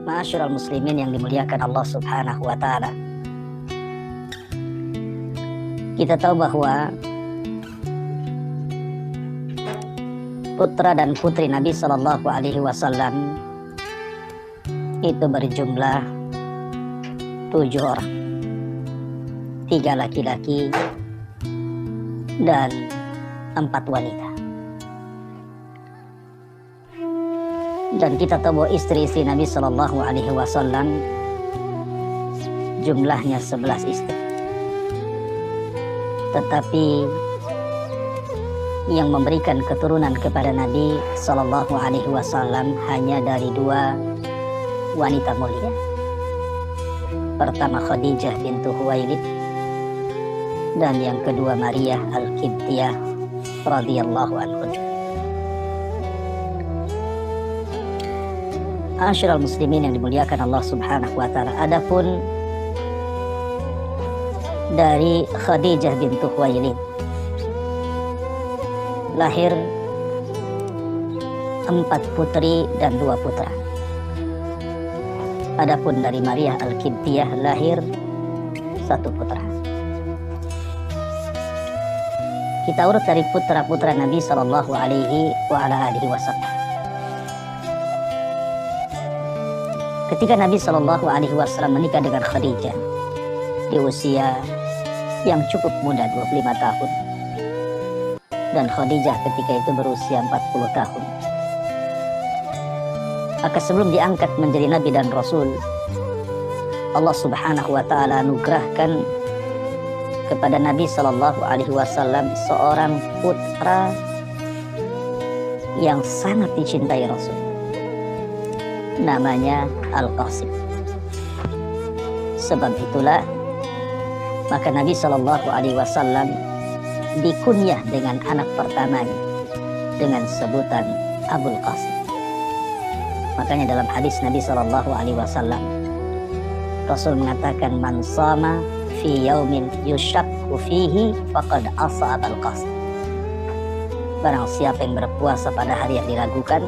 Ma'asyiral muslimin yang dimuliakan Allah Subhanahu wa taala. Kita tahu bahwa putra dan putri Nabi Shallallahu alaihi wasallam itu berjumlah 7 orang. 3 laki-laki dan 4 wanita. Dan kita tahu bahwa istri-istri Nabi Shallallahu alaihi wasallam jumlahnya 11 istri. Tetapi yang memberikan keturunan kepada Nabi Shallallahu alaihi wasallam hanya dari 2 wanita mulia. Pertama Khadijah bintu Khuwailid dan yang kedua Maria Al-Qibtiyah radhiyallahu anha. Ma'asyiral muslimin yang dimuliakan Allah Subhanahu wa taala. Adapun dari Khadijah bintu Khuwailid lahir 4 putri dan 2 putra. Adapun dari Maria Al-Qibtiyah lahir 1 putra. Kita urut dari putra-putra Nabi sallallahu alaihi wasallam. Ketika Nabi Shallallahu alaihi wasallam menikah dengan Khadijah di usia yang cukup muda, 25 tahun. Dan Khadijah ketika itu berusia 40 tahun. Maka sebelum diangkat menjadi Nabi dan Rasul, Allah Subhanahu wa taala anugerahkan kepada Nabi Shallallahu alaihi wasallam seorang putra yang sangat dicintai Rasul. Namanya Al-Qasim. Sebab itulah maka Nabi Shallallahu alaihi wasallam dikunyah dengan anak pertamanya dengan sebutan Abul Qasim. Makanya dalam hadis Nabi Shallallahu alaihi wasallam Rasul mengatakan, man shama fi yaumin yushakku fihi faqad asa Abul Qasim. Barang siapa yang berpuasa pada hari yang diragukan,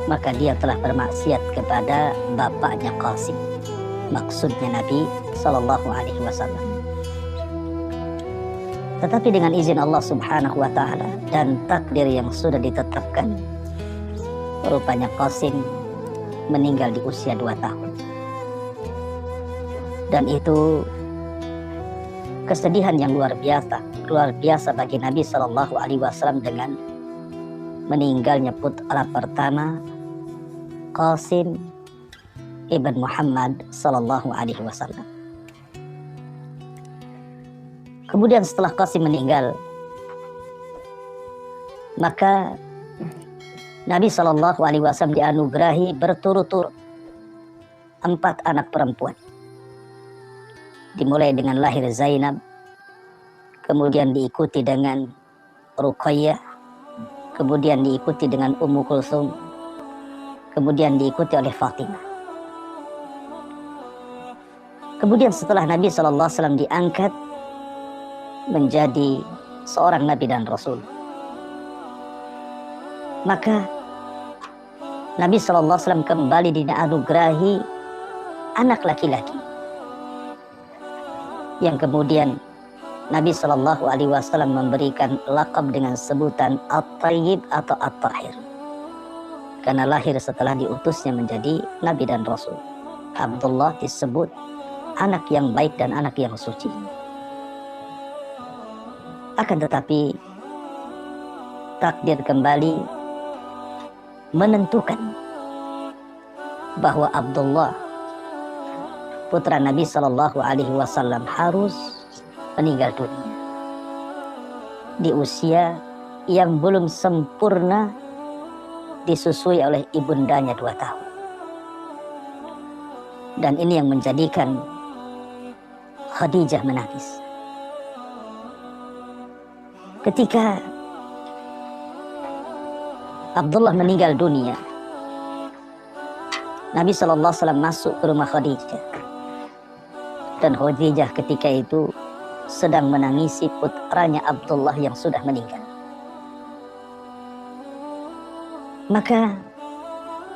maka dia telah bermaksiat kepada bapaknya Qasim. Maksudnya Nabi Sallallahu alaihi wasallam. Tetapi dengan izin Allah Subhanahu wa taala dan takdir yang sudah ditetapkan, rupanya Qasim meninggal di usia 2 tahun. Dan itu kesedihan yang luar biasa bagi Nabi Sallallahu alaihi wasallam dengan meninggalnya putra pertama Qasim ibn Muhammad sallallahu alaihi wasallam. Kemudian setelah Qasim meninggal, maka Nabi sallallahu alaihi wasallam dianugerahi berturut-turut 4 anak perempuan. Dimulai dengan lahir Zainab, kemudian diikuti dengan Ruqayyah, kemudian diikuti dengan Ummu Kulsum, kemudian diikuti oleh Fatimah. Kemudian setelah Nabi SAW diangkat menjadi seorang Nabi dan Rasul, maka Nabi SAW kembali dianugerahi anak laki-laki, yang kemudian Nabi Shallallahu alaihi wasallam memberikan lakab dengan sebutan At-Tayyib atau At-Tahir, karena lahir setelah diutusnya menjadi Nabi dan Rasul. Abdullah disebut anak yang baik dan anak yang suci. Akan tetapi takdir kembali menentukan bahwa Abdullah putra Nabi Shallallahu alaihi wasallam harus meninggal dunia di usia yang belum sempurna disusui oleh ibundanya 2 tahun. Dan ini yang menjadikan Khadijah menangis. Ketika Abdullah meninggal dunia, Nabi SAW masuk ke rumah Khadijah. Dan Khadijah ketika itu sedang menangisi putranya Abdullah yang sudah meninggal. Maka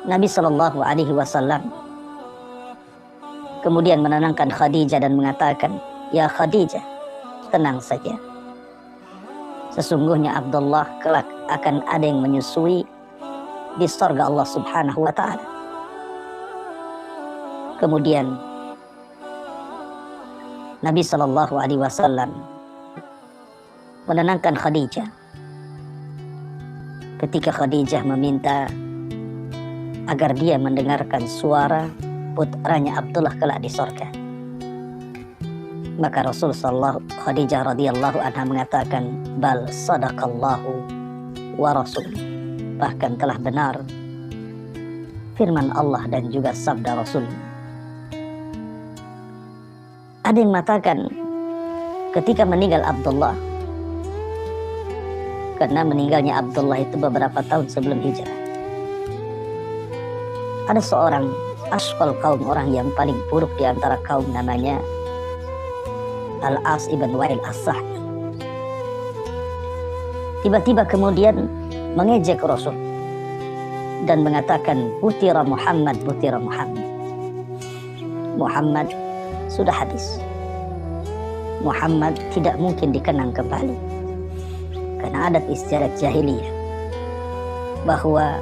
Nabi Shallallahu Alaihi Wasallam kemudian menenangkan Khadijah dan mengatakan, "Ya Khadijah, tenang saja. Sesungguhnya Abdullah kelak akan ada yang menyusui di surga Allah Subhanahu wa Ta'ala." Kemudian Nabi Shallallahu Alaihi Wasallam menenangkan Khadijah ketika Khadijah meminta agar dia mendengarkan suara putranya Abdullah kelak di surga. Maka Rasul sallallahu Khadijah radhiyallahu anha mengatakan, "Bal sadaqallahu wa rasul." Bahkan telah benar firman Allah dan juga sabda Rasul. Ada yang mengatakan ketika meninggal Abdullah, karena meninggalnya Abdullah itu beberapa tahun sebelum hijrah, ada seorang asqal kaum, orang yang paling buruk di antara kaum, namanya Al-As ibn Wa'il As-Sahmi. Tiba-tiba kemudian mengejek Rasul dan mengatakan, "Butira Muhammad, butira Muhammad. Muhammad sudah habis. Muhammad tidak mungkin dikenang kembali." Karena adat istiadat jahiliyah bahwa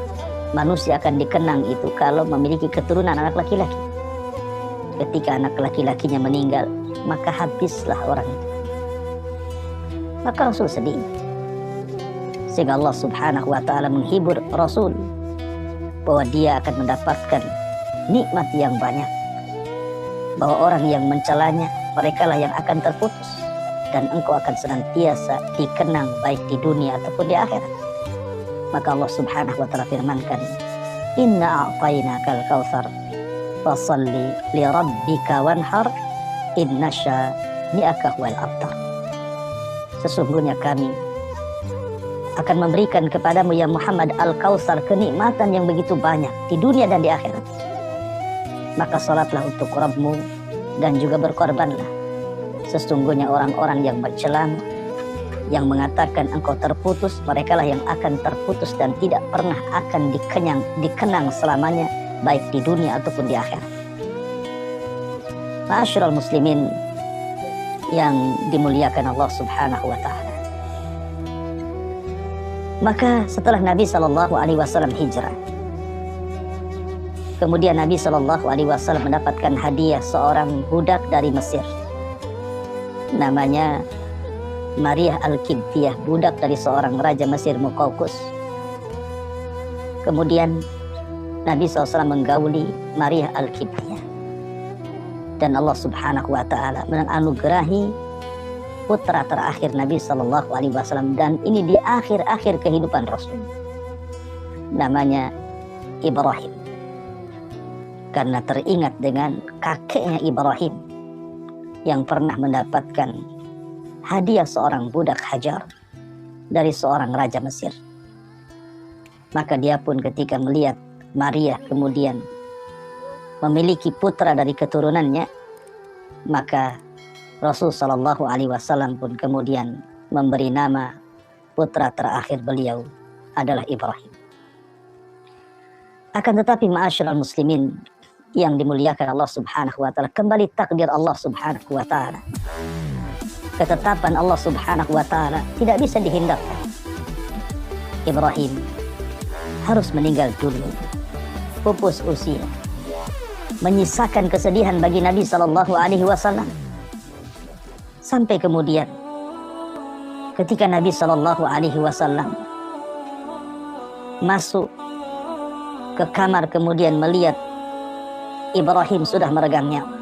manusia akan dikenang itu kalau memiliki keturunan anak laki-laki. Ketika anak laki-lakinya meninggal, maka habislah orang itu. Maka Rasul sedih. Sehingga Allah Subhanahu wa Ta'ala menghibur Rasul bahwa dia akan mendapatkan nikmat yang banyak, bahwa orang yang mencelanya, merekalah yang akan terputus, dan engkau akan senantiasa dikenang baik di dunia ataupun di akhirat. Maka Allah Subhanahu wa Ta'ala firmankan, "Inna a'tainakal kautsar fasalli li rabbika wanhar inna syani'aka huwal abtar." Sesungguhnya kami akan memberikan kepadamu ya Muhammad al-Kautsar, kenikmatan yang begitu banyak di dunia dan di akhirat. Maka salatlah untuk Rabbmu dan juga berkorbanlah. Sesungguhnya orang-orang yang mencelamu, yang mengatakan engkau terputus, merekalah yang akan terputus dan tidak pernah akan dikenang selamanya, baik di dunia ataupun di akhirat. Ma'asyiral muslimin yang dimuliakan Allah Subhanahu wa Ta'ala. Maka setelah Nabi Shallallahu Alaihi Wasallam hijrah, kemudian Nabi Shallallahu Alaihi Wasallam mendapatkan hadiah seorang budak dari Mesir, namanya Maria Al-Qibtiyah, budak dari seorang raja Mesir Muqawqis. Kemudian Nabi SAW menggauli Maria Al-Qibtiyah, dan Allah Subhanahu wa Ta'ala menganugerahi putra terakhir Nabi Sallallahu Alaihi Wasallam, dan ini di akhir-akhir kehidupan Rasul, namanya Ibrahim, karena teringat dengan kakeknya Ibrahim yang pernah mendapatkan hadiah seorang budak Hajar dari seorang raja Mesir. Maka dia pun ketika melihat Maria kemudian memiliki putra dari keturunannya, maka Rasul Sallallahu Alaihi Wasallam pun kemudian memberi nama putra terakhir beliau adalah Ibrahim. Akan tetapi ma'asyiral muslimin yang dimuliakan Allah Subhanahu wa Ta'ala, kembali takdir Allah Subhanahu wa Ta'ala, ketetapan Allah Subhanahu wa Ta'ala tidak bisa dihindarkan. Ibrahim harus meninggal dulu, pupus usia, menyisakan kesedihan bagi Nabi Sallallahu Alaihi Wasallam. Sampai kemudian ketika Nabi Sallallahu Alaihi Wasallam masuk ke kamar kemudian melihat Ibrahim sudah meregang nyawa,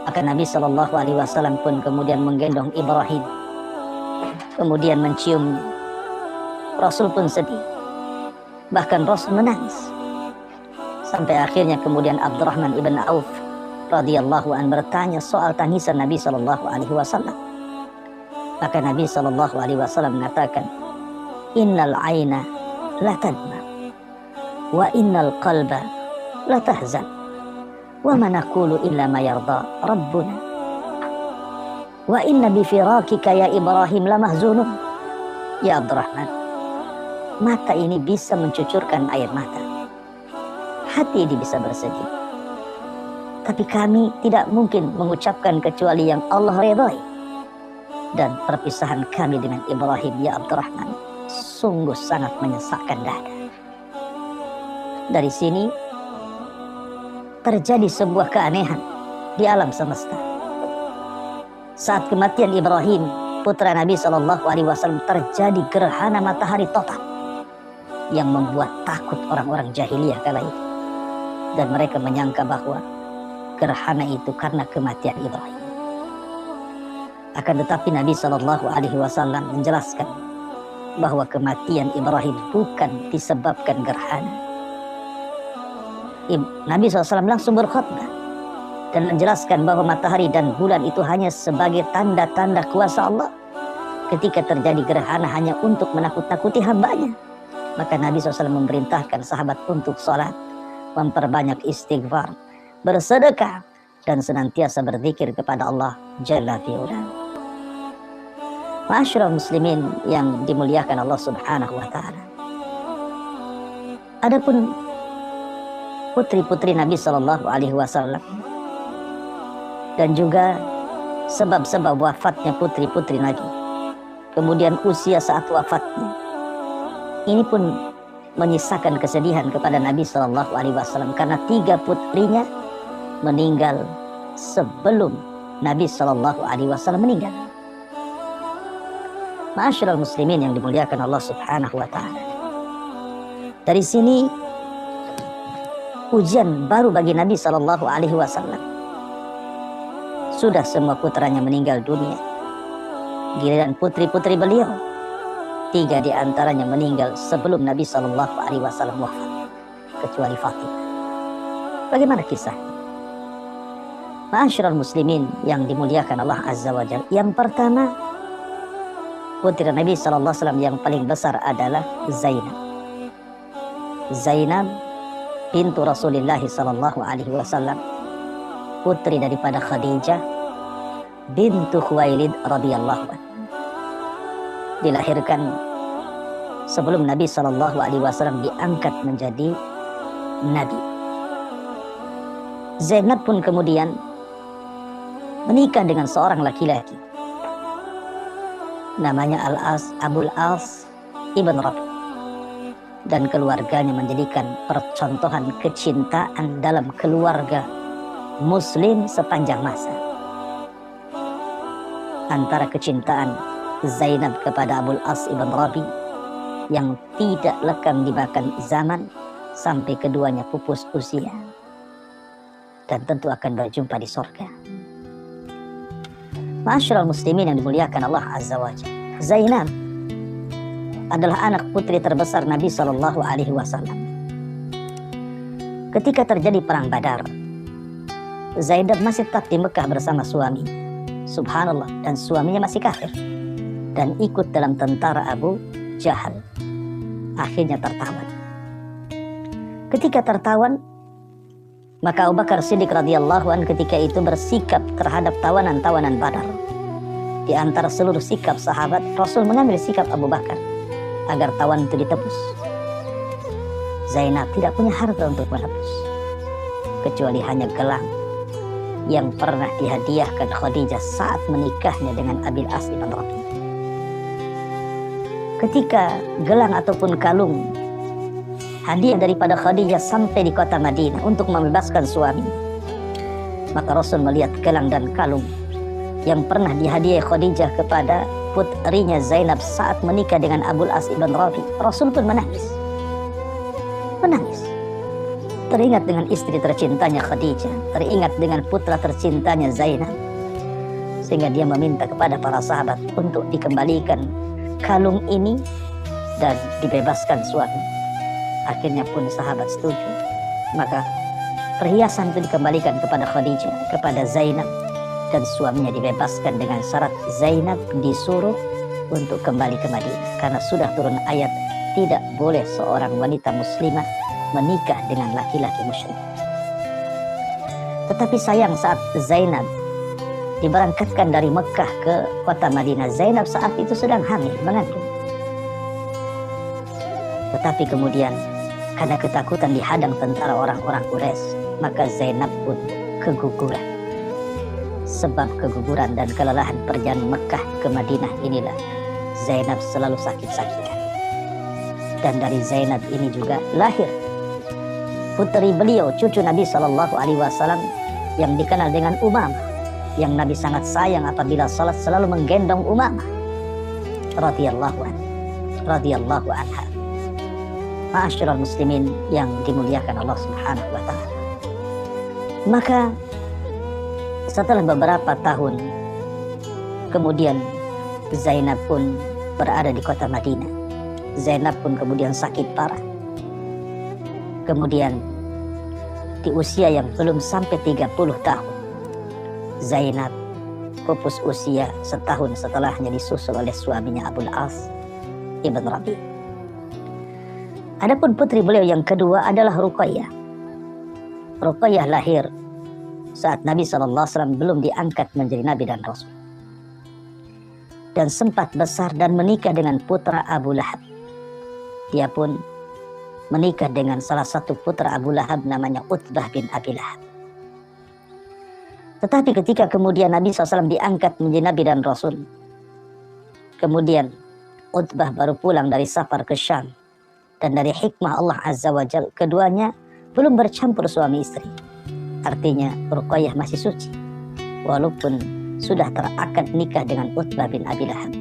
maka Nabi Sallallahu Alaihi Wasallam pun kemudian menggendong Ibrahim, kemudian menciumnya. Rasul pun sedih, bahkan Rasul menangis, sampai akhirnya kemudian Abdurrahman ibn Auf radhiyallahu an bertanya soal tangisan Nabi Sallallahu Alaihi Wasallam. Maka Nabi Sallallahu Alaihi Wasallam mengatakan, "Innal aina la tadma, wa innal qalba la tahzan, wa ma naqulu illa ma yarda Rabbuna, wa inna bi firakika ya Ibrahim la mahzunun." Ya Abdurrahman, mata ini bisa mencucurkan air mata, hati ini bisa bersedih. Tapi kami tidak mungkin mengucapkan kecuali yang Allah redai. Dan perpisahan kami dengan Ibrahim ya Abdurrahman sungguh sangat menyesakkan dada. Dari sini terjadi sebuah keanehan di alam semesta. Saat kematian Ibrahim, putra Nabi SAW, terjadi gerhana matahari total yang membuat takut orang-orang jahiliyah kala itu. Dan mereka menyangka bahwa gerhana itu karena kematian Ibrahim. Akan tetapi Nabi SAW menjelaskan bahwa kematian Ibrahim bukan disebabkan gerhana. Nabi SAW langsung berkhutbah dan menjelaskan bahwa matahari dan bulan itu hanya sebagai tanda-tanda kuasa Allah. Ketika terjadi gerhana hanya untuk menakut-nakuti hambanya. Maka Nabi SAW memerintahkan sahabat untuk sholat, memperbanyak istighfar, bersedekah, dan senantiasa berzikir kepada Allah Jalla fi'ula. Ma'asyiral muslimin yang dimuliakan Allah Subhanahu wa ta'ala. Adapun putri-putri Nabi SAW dan juga sebab-sebab wafatnya putri-putri Nabi, kemudian usia saat wafatnya, ini pun menyisakan kesedihan kepada Nabi SAW karena 3 putrinya meninggal sebelum Nabi SAW meninggal. Ma'asyiral muslimin yang dimuliakan Allah Subhanahu wa ta'ala. Dari sini ujian baru bagi Nabi SAW. Sudah semua putranya meninggal dunia. Giliran putri-putri beliau, 3 di antaranya meninggal sebelum Nabi SAW wafat, kecuali Fatimah. Bagaimana kisahnya? Ma'asyiral muslimin yang dimuliakan Allah Azza wa Jalla. Yang pertama, putri Nabi SAW yang paling besar adalah Zainab. Zainab bintu Rasulullah SAW, putri daripada Khadijah bintu Khuwailid radhiyallahu anha. Dilahirkan sebelum Nabi SAW diangkat menjadi Nabi. Zainab pun kemudian menikah dengan seorang laki-laki, namanya Abul As ibn Rabi, dan keluarganya menjadikan percontohan kecintaan dalam keluarga muslim sepanjang masa. Antara kecintaan Zainab kepada Abul As ibn Rabi yang tidak lekang dimakan zaman sampai keduanya pupus usia dan tentu akan berjumpa di surga. Ma'asyiral muslimin yang dimuliakan Allah Azza wa Jalla. Zainab adalah anak putri terbesar Nabi SAW. Ketika terjadi perang Badar, Zainab masih tetap di Mekah bersama suami. Subhanallah, dan suaminya masih kafir dan ikut dalam tentara Abu Jahal. Akhirnya tertawan. Ketika tertawan, maka Abu Bakar Siddiq radhiyallahu anhu ketika itu bersikap terhadap tawanan-tawanan Badar. Di antara seluruh sikap sahabat, Rasul mengambil sikap Abu Bakar agar tawan itu ditebus. Zainab tidak punya harta untuk menebus, kecuali hanya gelang yang pernah dihadiahkan Khadijah saat menikahnya dengan Abil As ibn Rabi. Ketika gelang ataupun kalung hadiah daripada Khadijah sampai di kota Madinah untuk membebaskan suami, maka Rasul melihat gelang dan kalung yang pernah dihadiahi Khadijah kepada putrinya Zainab saat menikah dengan Abul As ibn Rabi. Rasul pun menangis. Teringat dengan istri tercintanya Khadijah, teringat dengan putra tercintanya Zainab, sehingga dia meminta kepada para sahabat untuk dikembalikan kalung ini dan dibebaskan suami. Akhirnya pun sahabat setuju. Maka perhiasan itu dikembalikan kepada Khadijah, kepada Zainab, dan suaminya dibebaskan dengan syarat Zainab disuruh untuk kembali ke Madinah, karena sudah turun ayat tidak boleh seorang wanita muslimah menikah dengan laki-laki musyrik. Tetapi sayang, saat Zainab diberangkatkan dari Mekah ke kota Madinah, Zainab saat itu sedang hamil, mengandung. Tetapi kemudian karena ketakutan dihadang tentara orang-orang Quraisy, maka Zainab pun keguguran. Sebab keguguran dan kelelahan perjalanan Mekah ke Madinah inilah Zainab selalu sakit-sakitan. Dan dari Zainab ini juga lahir putri beliau, cucu Nabi SAW yang dikenal dengan Umamah, yang Nabi sangat sayang apabila salat selalu menggendong Umamah radhiyallahu anha. Ma'asyiral muslimin yang dimuliakan Allah Subhanahu wa taala. Maka setelah beberapa tahun kemudian Zainab pun berada di kota Madinah. Zainab pun kemudian sakit parah. Kemudian di usia yang belum sampai 30 tahun, Zainab pupus usia setahun setelahnya disusul oleh suaminya Abul As ibn Rabi. Adapun putri beliau yang kedua adalah Ruqayyah. Ruqayyah lahir saat Nabi SAW belum diangkat menjadi Nabi dan Rasul, dan sempat besar dan menikah dengan putra Abu Lahab. Dia pun menikah dengan salah satu putra Abu Lahab namanya Utbah bin Abi Lahab. Tetapi ketika kemudian Nabi SAW diangkat menjadi Nabi dan Rasul, kemudian Utbah baru pulang dari safar ke Syam, dan dari hikmah Allah Azza wa Jal, keduanya belum bercampur suami istri. Artinya Ruqayyah masih suci, walaupun sudah terakad nikah dengan Utbah bin Abi Lahab.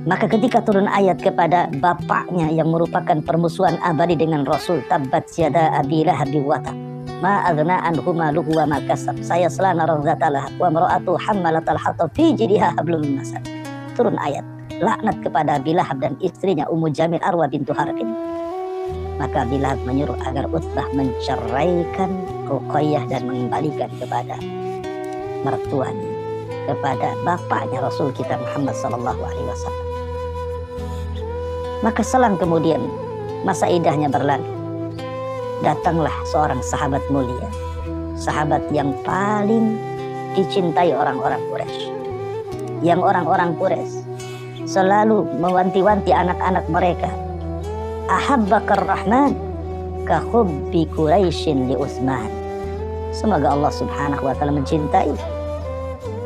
Maka ketika turun ayat kepada bapaknya yang merupakan permusuhan abadi dengan Rasul, tabbat yada Abi Lahab wa tab, ma aghna anhu maluhu wa ma kasab, sayasla naran dzata lahab wa imra'atuhu hammalatal hatab fi jidha hablum min masad. Turun ayat laknat kepada Abi Lahab dan istrinya Ummu Jamil Arwa bintu Harqin. Maka Abi Lahab menyuruh agar Utbah menceraikan Ruqayyah dan mengembalikan kepada mertuanya, kepada bapaknya Rasul kita Muhammad SAW. Maka selang kemudian masa idahnya berlalu, datanglah seorang sahabat mulia, sahabat yang paling dicintai orang-orang Quraisy, yang orang-orang Quraisy selalu mewanti-wanti anak-anak mereka, ahabbakar rahman ka hubbi Quraisyin li Utsman. Semoga Allah Subhanahu wa taala mencintai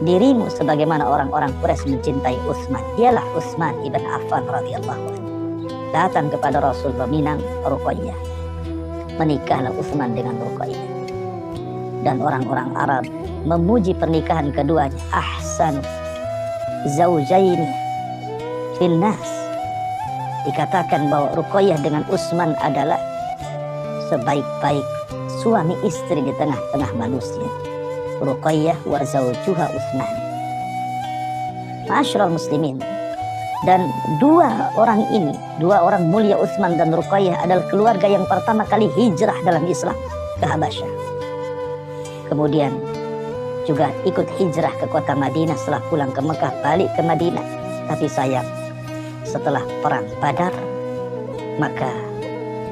dirimu sebagaimana orang-orang Quraisy mencintai Utsman. Dialah Utsman ibn Affan radhiyallahu anhu. Datang kepada Rasul meminang Ruqayyah. Menikahlah Utsman dengan Ruqayyah. Dan orang-orang Arab memuji pernikahan keduanya, ahsan zaujaini fil nas. Dikatakan bahwa Ruqayyah dengan Utsman adalah sebaik-baik suami istri di tengah-tengah manusia. Ruqayyah wa zawjuha Utsman. Ma'asyiral muslimin, dan dua orang ini, dua orang mulia Utsman dan Ruqayyah adalah keluarga yang pertama kali hijrah dalam Islam ke Habasyah. Kemudian juga ikut hijrah ke kota Madinah setelah pulang ke Mekah, balik ke Madinah. Tapi sayang, setelah perang Badar, maka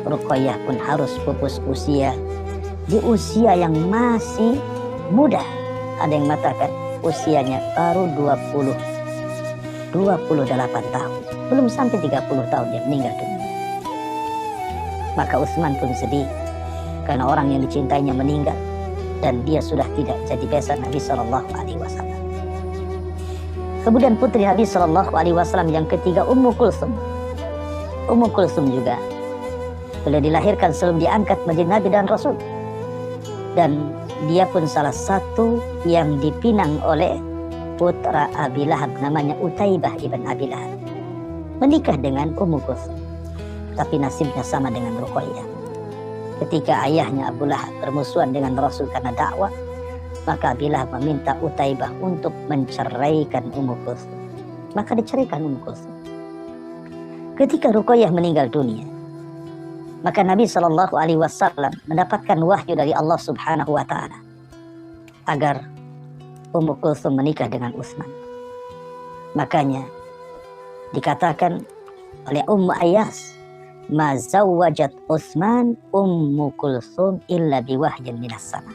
Ruqayyah pun harus pupus usia di usia yang masih muda. Ada yang mengatakan usianya baru 28 tahun, belum sampai 30 tahun dia meninggal dunia. Maka Utsman pun sedih karena orang yang dicintainya meninggal dan dia sudah tidak jadi besan Nabi SAW. Kemudian putri Nabi SAW yang ketiga Ummu Kulsum. Ummu Kulsum juga beliau dilahirkan sebelum diangkat menjadi Nabi dan Rasul, dan dia pun salah satu yang dipinang oleh putra Abi Lahab namanya Utaibah ibn Abi Lahab. Menikah dengan Ummu Kulsum, tapi nasibnya sama dengan Ruqayyah. Ketika ayahnya Abu Lahab bermusuhan dengan Rasul karena dakwah, maka Abi Lahab meminta Utaibah untuk menceraikan Ummu Kulsum. Maka diceraikan Ummu Kulsum. Ketika Ruqayyah meninggal dunia, maka Nabi SAW mendapatkan wahyu dari Allah Subhanahu wa taala agar Ummu Kulsum menikah dengan Utsman. Makanya dikatakan oleh Ummu Ayyas, ma zawwajat Utsman Ummu Kulsum illa biwahyin minas sama.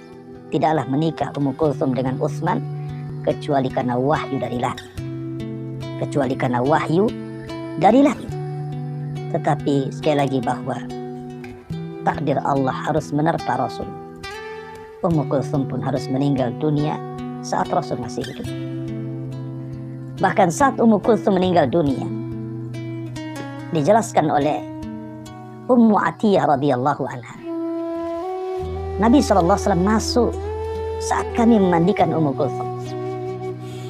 Tidaklah menikah Ummu Kulsum dengan Utsman kecuali karena wahyu dari langit. Kecuali karena wahyu dari langit. Tetapi sekali lagi bahwa takdir Allah harus menerpa Rasul. Ummu Kulthum pun harus meninggal dunia saat Rasul masih hidup. Bahkan saat Ummu Kulthum meninggal dunia, dijelaskan oleh Ummu Atiyah radhiyallahu anha, Nabi SAW masuk saat kami memandikan Ummu Kulthum.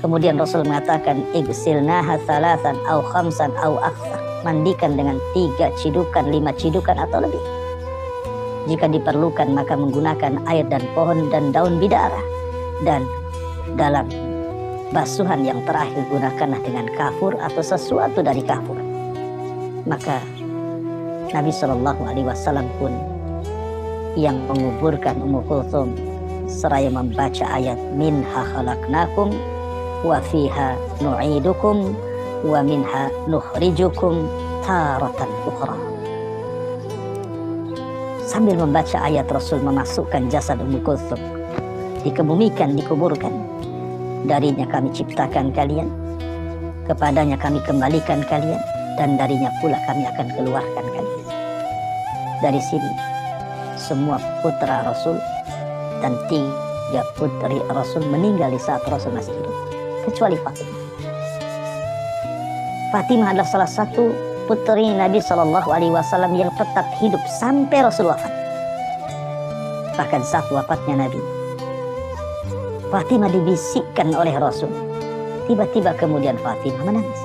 Kemudian Rasul mengatakan, igsilnaha thalathan au khamsan au akthar, mandikan dengan 3 cidukan, 5 cidukan atau lebih. Jika diperlukan maka menggunakan air dan pohon dan daun bidara, dan dalam basuhan yang terakhir gunakanlah dengan kafur atau sesuatu dari kafur. Maka Nabi SAW pun yang menguburkan Ummu Kulthum seraya membaca ayat minha khalaqnakum wa fiha nu'idukum wa minha nukhrijukum taratan ukhra. Sambil membaca ayat, Rasul memasukkan jasad Ummu Kulthum, dikebumikan, dikuburkan. Darinya kami ciptakan kalian, kepadanya kami kembalikan kalian, dan darinya pula kami akan keluarkan kalian. Dari sini semua putra Rasul dan 3 putri Rasul meninggal di saat Rasul masih hidup, kecuali Fatimah. Fatimah adalah salah satu putri Nabi SAW yang tetap hidup sampai Rasul wafat. Bahkan saat wafatnya Nabi, Fatimah dibisikkan oleh Rasul. Tiba-tiba kemudian Fatimah menangis.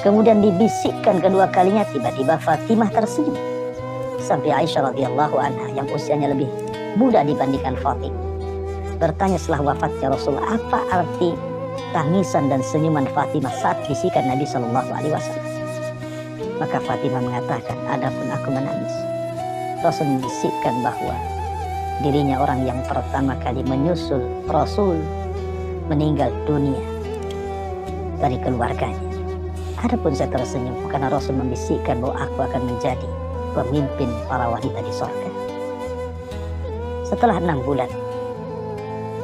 Kemudian dibisikkan kedua kalinya, tiba-tiba Fatimah tersenyum. Sampai Aisyah radhiyallahu anha yang usianya lebih muda dibandingkan Fatimah bertanya setelah wafatnya Rasul, apa arti tangisan dan senyuman Fatimah saat bisikan Nabi SAW? Maka Fatimah mengatakan, adapun aku menangis. Rasul membisikkan bahwa dirinya orang yang pertama kali menyusul Rasul meninggal dunia dari keluarganya. Adapun saya tersenyum karena Rasul membisikkan bahwa aku akan menjadi pemimpin para wanita di surga. Setelah 6 bulan,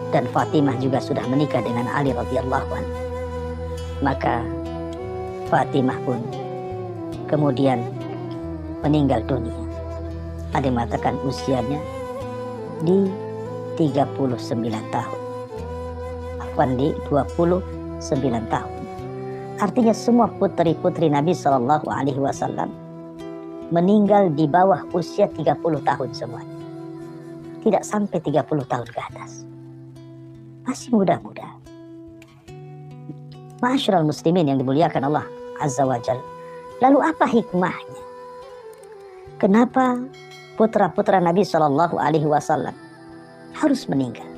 dan Fatimah juga sudah menikah dengan Ali radhiyallahu anhu, maka Fatimah pun kemudian meninggal dunia. Ada yang mengatakan usianya di 39 tahun. Afwan, di 29 tahun. Artinya semua putri-putri Nabi SAW meninggal di bawah usia 30 tahun semuanya. Tidak sampai 30 tahun ke atas. Masih muda-muda. Ma'asyiral muslimin yang dimuliakan Allah Azza wa Jalla. Lalu apa hikmahnya? Kenapa putra-putra Nabi SAW harus meninggal?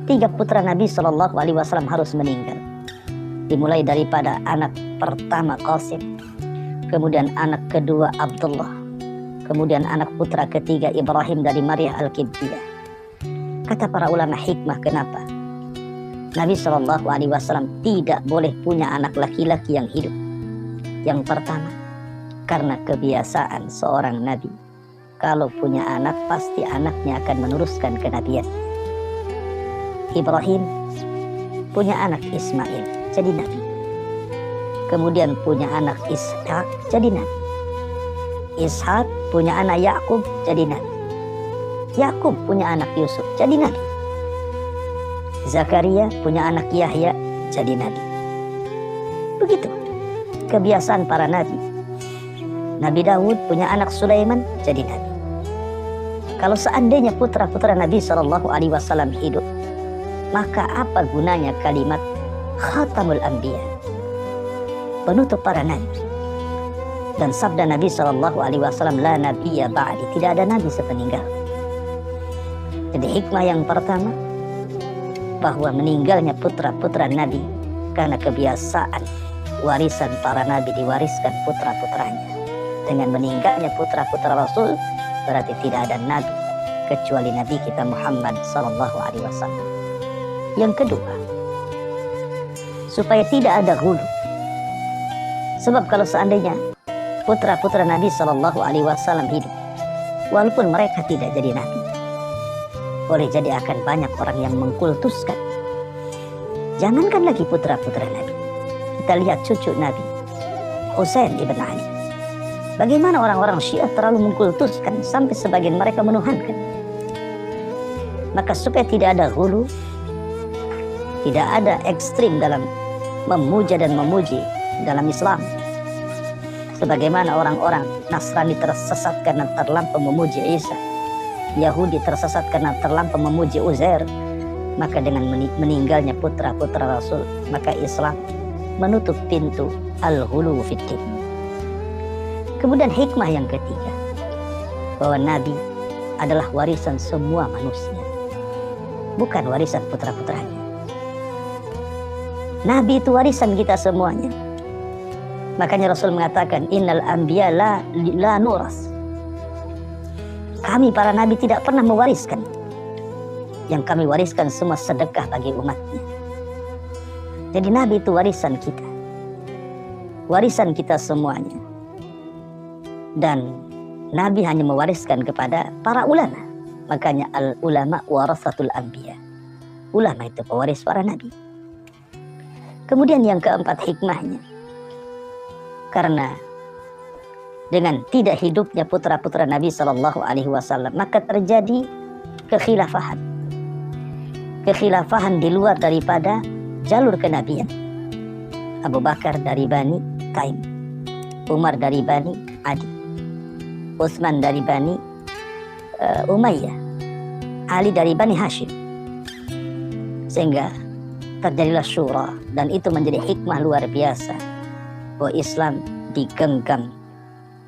3 putra Nabi SAW harus meninggal. Dimulai daripada anak pertama Qasim, kemudian anak kedua Abdullah, kemudian anak putra ketiga Ibrahim dari Maryah Al-Qibtiyah. Kata para ulama hikmah kenapa Nabi SAW tidak boleh punya anak laki-laki yang hidup. Yang pertama, karena kebiasaan seorang nabi, kalau punya anak pasti anaknya akan meneruskan kenabian. Ibrahim punya anak Ismail jadi nabi, kemudian punya anak Ishak jadi nabi. Ishak punya anak Yakub jadi nabi. Yakub punya anak Yusuf jadi nabi. Zakaria punya anak Yahya jadi nabi. Begitu kebiasaan para nabi. Nabi Daud punya anak Sulaiman jadi nabi. Kalau seandainya putra-putra Nabi SAW hidup, maka apa gunanya kalimat Khatamul Anbiya, penutup para nabi? Dan sabda Nabi SAW, la nabiyya ba'di, tidak ada nabi sepeninggal. Jadi hikmah yang pertama, bahwa meninggalnya putra-putra Nabi karena kebiasaan warisan para Nabi diwariskan putra-putranya. Dengan meninggalnya putra-putra Rasul, berarti tidak ada Nabi kecuali Nabi kita Muhammad SAW. Yang kedua, supaya tidak ada ghulu. Sebab kalau seandainya putra-putra Nabi SAW hidup, walaupun mereka tidak jadi Nabi, boleh jadi akan banyak orang yang mengkultuskan. Jangankan lagi putra-putra Nabi, kita lihat cucu Nabi Husain ibn Ali, Bagaimana orang-orang Syiah terlalu mengkultuskan sampai sebagian mereka menuhankan. Maka supaya tidak ada hulu, tidak ada ekstrim dalam memuja dan memuji dalam Islam. Sebagaimana orang-orang Nasrani tersesat karena terlampau memuji Isa, Yahudi tersesat karena terlampau memuji Uzair, maka dengan meninggalnya putra-putra Rasul, maka Islam menutup pintu al-hulu fiddin. Kemudian hikmah yang ketiga, bahwa Nabi adalah warisan semua manusia, bukan warisan putra-putranya. Nabi itu warisan kita semuanya. Makanya Rasul mengatakan, innal anbiya la nuras. Kami para nabi tidak pernah mewariskan. Yang kami wariskan semua sedekah bagi umatnya. Jadi Nabi itu warisan kita. Warisan kita semuanya. Dan Nabi hanya mewariskan kepada para ulama. Makanya al-ulama warasatul anbiya. Ulama itu pewaris para nabi. Kemudian yang keempat hikmahnya. Karena dengan tidak hidupnya putra-putra Nabi SAW, maka terjadi kekhilafahan. Kekhilafahan di luar daripada jalur kenabian. Abu Bakar dari Bani Taim, Umar dari Bani Adi, Utsman dari Bani Umayyah, Ali dari Bani Hashim. Sehingga terjadilah syura, dan itu menjadi hikmah luar biasa bahwa Islam digenggam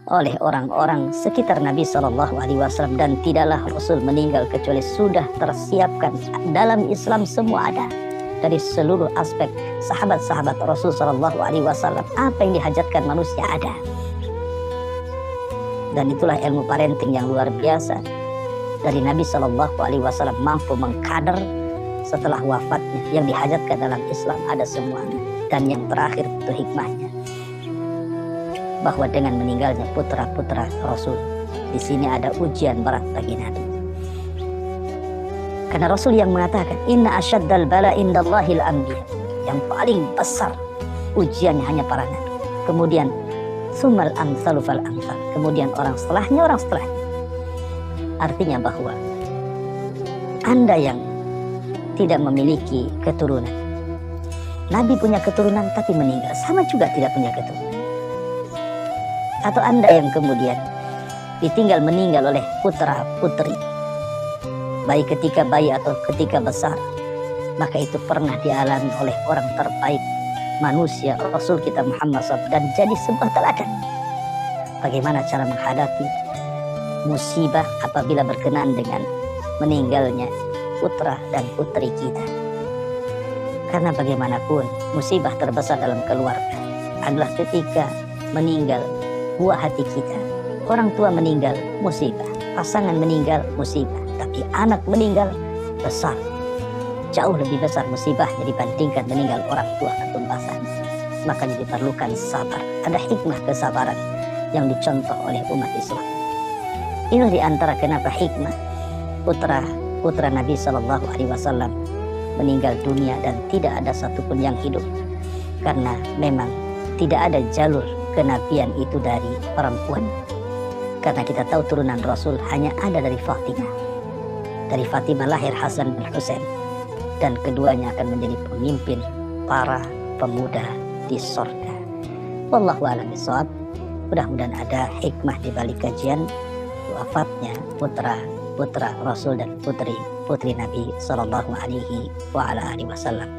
oleh orang-orang sekitar Nabi SAW, dan tidaklah Rasul meninggal kecuali sudah tersiapkan dalam Islam semua ada. Dari seluruh aspek sahabat-sahabat Rasul SAW, apa yang dihajatkan manusia ada. Dan itulah ilmu parenting yang luar biasa dari Nabi SAW, mampu mengkader setelah wafatnya. Yang dihajatkan dalam Islam ada semuanya. Dan yang terakhir itu hikmahnya, bahwa dengan meninggalnya putra-putra Rasul, di sini ada ujian berat bagi Nabi. Karena Rasul yang mengatakan, inna asyaddal bala indallahil anbiya, yang paling besar ujiannya hanya para nabi. Kemudian summal amsalu fal amsal, kemudian orang setelahnya. Artinya bahwa Anda yang tidak memiliki keturunan, Nabi punya keturunan tapi meninggal, sama juga tidak punya keturunan. Atau Anda yang kemudian ditinggal meninggal oleh putra putri, baik ketika bayi atau ketika besar, maka itu pernah dialami oleh orang terbaik manusia, Rasul kita Muhammad SAW, dan jadi sebuah teladan bagaimana cara menghadapi musibah apabila berkenaan dengan meninggalnya putra dan putri kita. Karena bagaimanapun musibah terbesar dalam keluarga adalah ketika meninggal buah hati kita. Orang tua meninggal, musibah. Pasangan meninggal, musibah. Tapi anak meninggal, besar. Jauh lebih besar musibahnya dibandingkan meninggal orang tua ataupun pasangan. Makanya diperlukan sabar. Ada hikmah kesabaran yang dicontoh oleh umat Islam. Ini di antara kenapa hikmah putra Nabi SAW meninggal dunia dan tidak ada satupun yang hidup. Karena memang tidak ada jalur kenabian itu dari perempuan. Karena kita tahu turunan Rasul hanya ada dari Fatimah. Dari Fatimah lahir Hasan bin Husain, dan keduanya akan menjadi pemimpin para pemuda di surga. Wallahu a'lam bishawab. Mudah-mudahan ada hikmah di balik kajian wafatnya putra Rasul dan putri Nabi sallallahu alaihi wasallam.